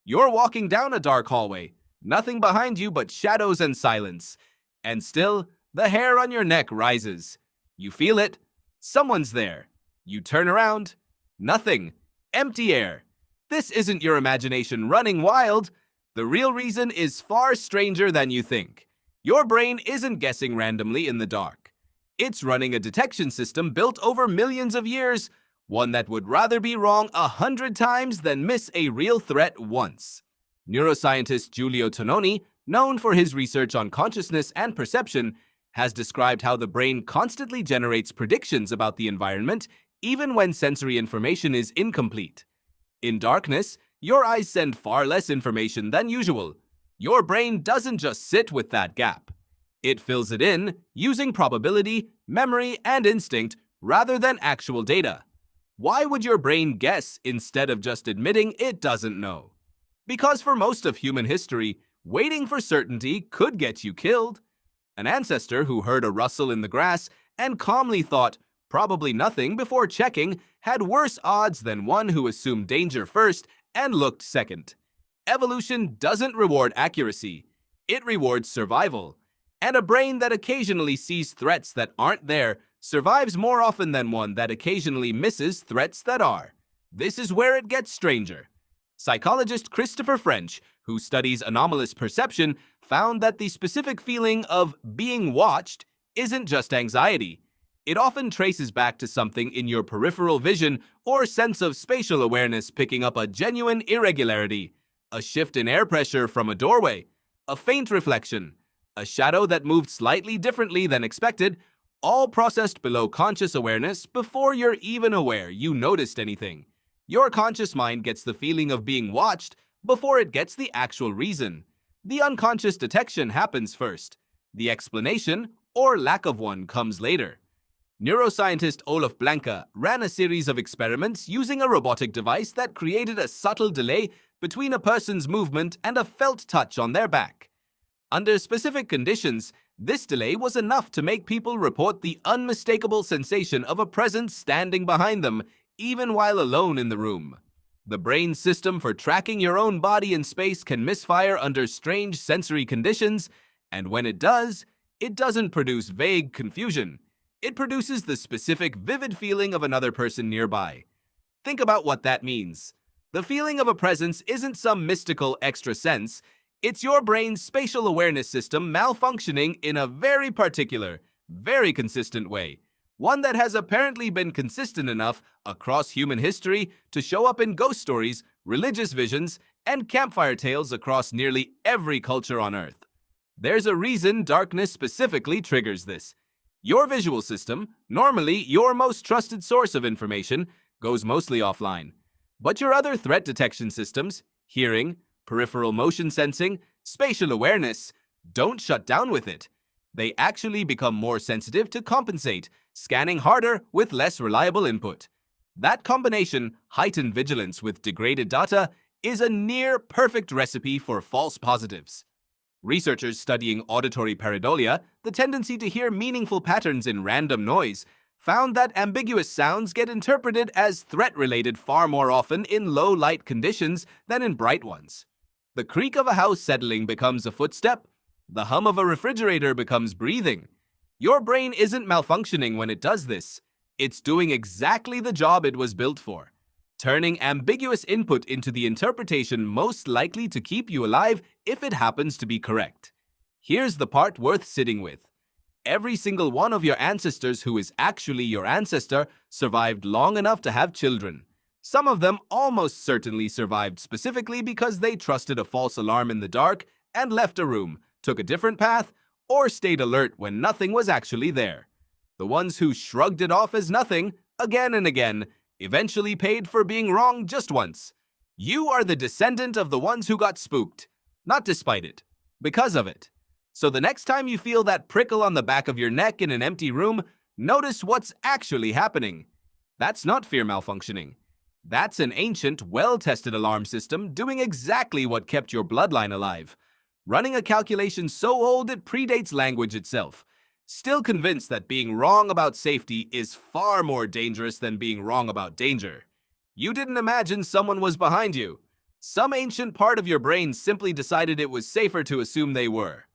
You're walking down a dark hallway, nothing behind you but shadows and silence. And still, the hair on your neck rises. You feel it. Someone's there. You turn around. Nothing. Empty air. This isn't your imagination running wild. The real reason is far stranger than you think. Your brain isn't guessing randomly in the dark. It's running a detection system built over millions of years, one that would rather be wrong 100 times than miss a real threat once. Neuroscientist Giulio Tononi, known for his research on consciousness and perception, has described how the brain constantly generates predictions about the environment even when sensory information is incomplete. In darkness, your eyes send far less information than usual. Your brain doesn't just sit with that gap. It fills it in using probability, memory, and instinct rather than actual data. Why would your brain guess instead of just admitting it doesn't know? Because for most of human history, waiting for certainty could get you killed. An ancestor who heard a rustle in the grass and calmly thought, probably nothing before checking, had worse odds than one who assumed danger first and looked second. Evolution doesn't reward accuracy. It rewards survival. And a brain that occasionally sees threats that aren't there survives more often than one that occasionally misses threats that are. This is where it gets stranger. Psychologist Christopher French, who studies anomalous perception, found that the specific feeling of being watched isn't just anxiety. It often traces back to something in your peripheral vision or sense of spatial awareness picking up a genuine irregularity, a shift in air pressure from a doorway, a faint reflection, a shadow that moved slightly differently than expected, all processed below conscious awareness before you're even aware you noticed anything. Your conscious mind gets the feeling of being watched before it gets the actual reason. The unconscious detection happens first. The explanation, or lack of one, comes later. Neuroscientist Olaf Blanke ran a series of experiments using a robotic device that created a subtle delay between a person's movement and a felt touch on their back. Under specific conditions, this delay was enough to make people report the unmistakable sensation of a presence standing behind them, even while alone in the room. The brain system for tracking your own body in space can misfire under strange sensory conditions, and when it does, it doesn't produce vague confusion. It produces the specific, vivid feeling of another person nearby. Think about what that means. The feeling of a presence isn't some mystical extra sense. It's your brain's spatial awareness system malfunctioning in a very particular, very consistent way. One that has apparently been consistent enough across human history to show up in ghost stories, religious visions, and campfire tales across nearly every culture on Earth. There's a reason darkness specifically triggers this. Your visual system, normally your most trusted source of information, goes mostly offline. But your other threat detection systems, hearing, peripheral motion sensing, spatial awareness, don't shut down with it. They actually become more sensitive to compensate, scanning harder with less reliable input. That combination, heightened vigilance with degraded data, is a near-perfect recipe for false positives. Researchers studying auditory pareidolia, the tendency to hear meaningful patterns in random noise, found that ambiguous sounds get interpreted as threat-related far more often in low-light conditions than in bright ones. The creak of a house settling becomes a footstep. The hum of a refrigerator becomes breathing. Your brain isn't malfunctioning when it does this. It's doing exactly the job it was built for, turning ambiguous input into the interpretation most likely to keep you alive if it happens to be correct. Here's the part worth sitting with. Every single one of your ancestors who is actually your ancestor survived long enough to have children. Some of them almost certainly survived specifically because they trusted a false alarm in the dark and left a room, took a different path, or stayed alert when nothing was actually there. The ones who shrugged it off as nothing, again and again, eventually paid for being wrong just once. You are the descendant of the ones who got spooked, not despite it, because of it. So the next time you feel that prickle on the back of your neck in an empty room, notice what's actually happening. That's not fear malfunctioning. That's an ancient, well-tested alarm system doing exactly what kept your bloodline alive, running a calculation so old it predates language itself. Still convinced that being wrong about safety is far more dangerous than being wrong about danger. You didn't imagine someone was behind you. Some ancient part of your brain simply decided it was safer to assume they were.